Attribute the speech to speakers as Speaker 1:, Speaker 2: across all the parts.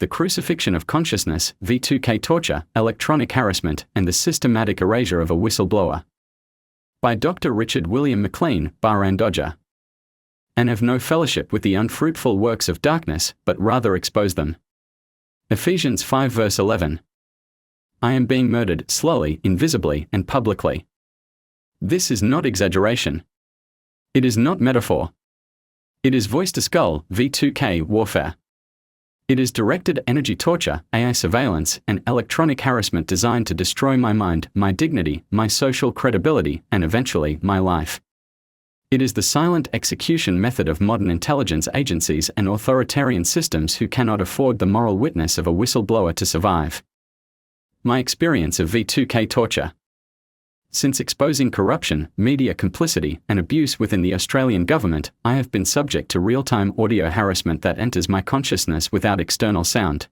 Speaker 1: the crucifixion of consciousness, V2k torture, electronic harassment, and the systematic erasure of a whistleblower. By Dr. Richard William McLean, Bahrain Dodger. And have no fellowship with the unfruitful works of darkness, but rather expose them. Ephesians 5 verse 11. I am being murdered, slowly, invisibly, and publicly. This is not exaggeration. It is not metaphor. It is voice-to-skull, V2k warfare. It is directed energy torture, AI surveillance, and electronic harassment designed to destroy my mind, my dignity, my social credibility, and eventually, my life. It is the silent execution method of modern intelligence agencies and authoritarian systems who cannot afford the moral witness of a whistleblower to survive. My experience of V2k torture. Since exposing corruption, media complicity, and abuse within the Australian government, I have been subject to real-time audio harassment that enters my consciousness without external sound.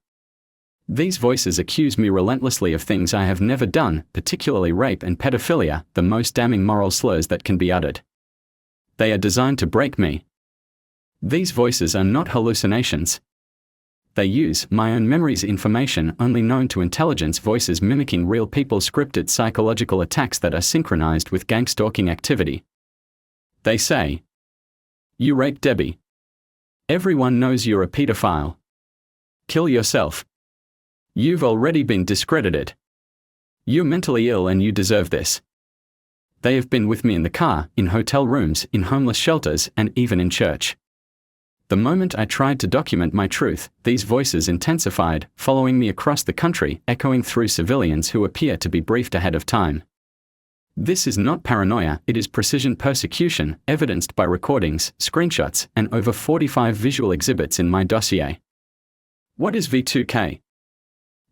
Speaker 1: These voices accuse me relentlessly of things I have never done, particularly rape and pedophilia, the most damning moral slurs that can be uttered. They are designed to break me. These voices are not hallucinations. They use my own memories information only known to intelligence voices mimicking real people scripted psychological attacks that are synchronized with gang stalking activity. They say, "You raped Debbie. Everyone knows you're a pedophile. Kill yourself. You've already been discredited. You're mentally ill and you deserve this." They have been with me in the car, in hotel rooms, in homeless shelters, and even in church. The moment I tried to document my truth, these voices intensified, following me across the country, echoing through civilians who appear to be briefed ahead of time. This is not paranoia, it is precision persecution, evidenced by recordings, screenshots, and over 45 visual exhibits in my dossier. What is V2k?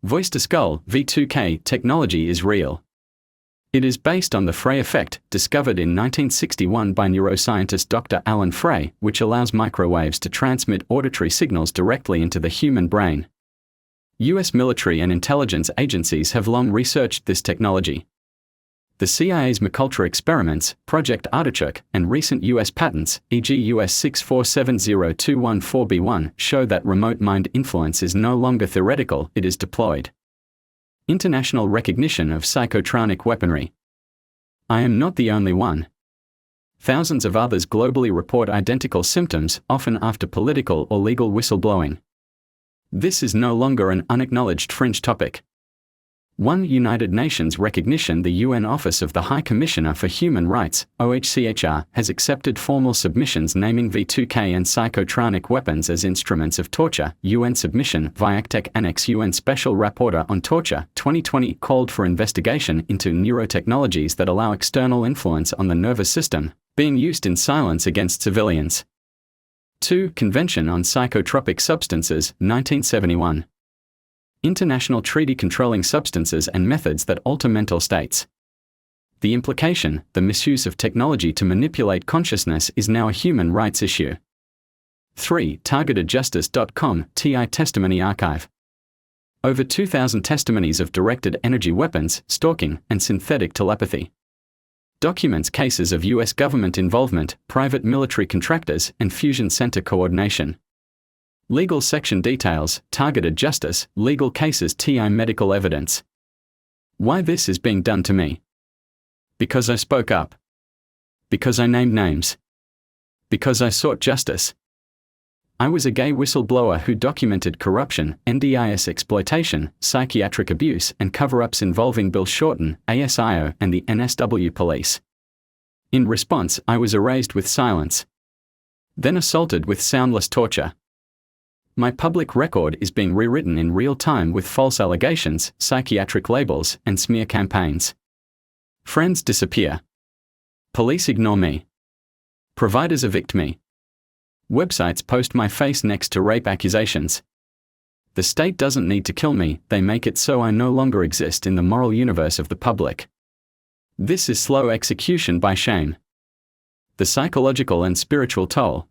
Speaker 1: Voice-to-skull, V2k technology is real. It is based on the Frey effect, discovered in 1961 by neuroscientist Dr. Alan Frey, which allows microwaves to transmit auditory signals directly into the human brain. US military and intelligence agencies have long researched this technology. The CIA's McUltra experiments, Project Artichoke, and recent US patents, e.g. US 6470214b1, show that remote mind influence is no longer theoretical, it is deployed. International recognition of psychotronic weaponry. I am not the only one. Thousands of others globally report identical symptoms, often after political or legal whistleblowing. This is no longer an unacknowledged fringe topic. One United Nations recognition. The UN Office of the High Commissioner for Human Rights, OHCHR, has accepted formal submissions naming V2k and psychotronic weapons as instruments of torture. UN submission, Viactech Annex. UN Special Rapporteur on Torture, 2020, called for investigation into neurotechnologies that allow external influence on the nervous system, being used in silence against civilians. 2. Convention on Psychotropic Substances, 1971. International treaty controlling substances and methods that alter mental states. The implication, the misuse of technology to manipulate consciousness, is now a human rights issue. 3. TargetedJustice.com, TI Testimony Archive. Over 2,000 testimonies of directed energy weapons, stalking, and synthetic telepathy. Documents cases of US government involvement, private military contractors, and fusion center coordination. Legal section details, targeted justice, legal cases, TI medical evidence. Why this is being done to me? Because I spoke up. Because I named names. Because I sought justice. I was a gay whistleblower who documented corruption, NDIS exploitation, psychiatric abuse, and cover-ups involving Bill Shorten, ASIO, and the NSW police. In response, I was erased with silence. Then assaulted with soundless torture. My public record is being rewritten in real time with false allegations, psychiatric labels, and smear campaigns. Friends disappear. Police ignore me. Providers evict me. Websites post my face next to rape accusations. The state doesn't need to kill me, they make it so I no longer exist in the moral universe of the public. This is slow execution by shame. The psychological and spiritual toll.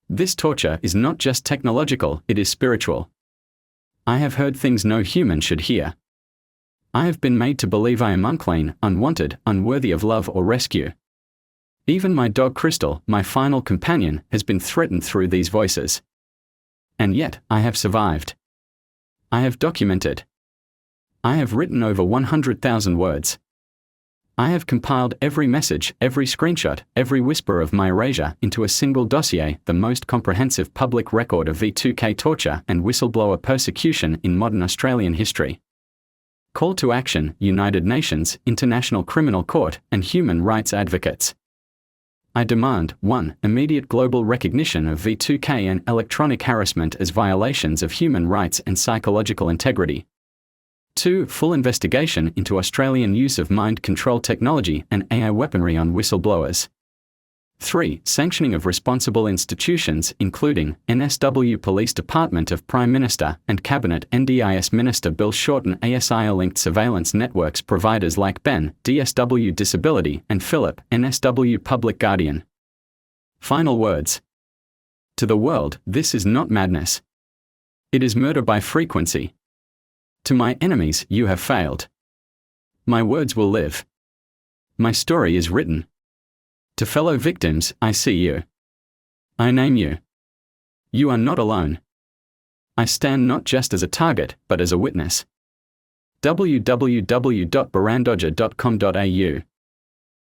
Speaker 1: This torture is not just technological, it is spiritual. I have heard things no human should hear. I have been made to believe I am unclean, unwanted, unworthy of love or rescue. Even my dog Crystal, my final companion, has been threatened through these voices. And yet, I have survived. I have documented. I have written over 100,000 words. I have compiled every message, every screenshot, every whisper of my erasure into a single dossier, the most comprehensive public record of V2k torture and whistleblower persecution in modern Australian history. Call to action, United Nations, International Criminal Court, and human rights advocates. I demand 1. Immediate global recognition of V2k and electronic harassment as violations of human rights and psychological integrity. 2. Full investigation into Australian use of mind control technology and AI weaponry on whistleblowers. 3. Sanctioning of responsible institutions including NSW Police Department of Prime Minister and Cabinet NDIS Minister Bill Shorten ASIO-linked surveillance networks providers like Ben, DSW Disability and Philip, NSW Public Guardian. Final words. To the world, this is not madness. It is murder by frequency. To my enemies, you have failed. My words will live. My story is written. To fellow victims, I see you. I name you. You are not alone. I stand not just as a target, but as a witness. www.barandodger.com.au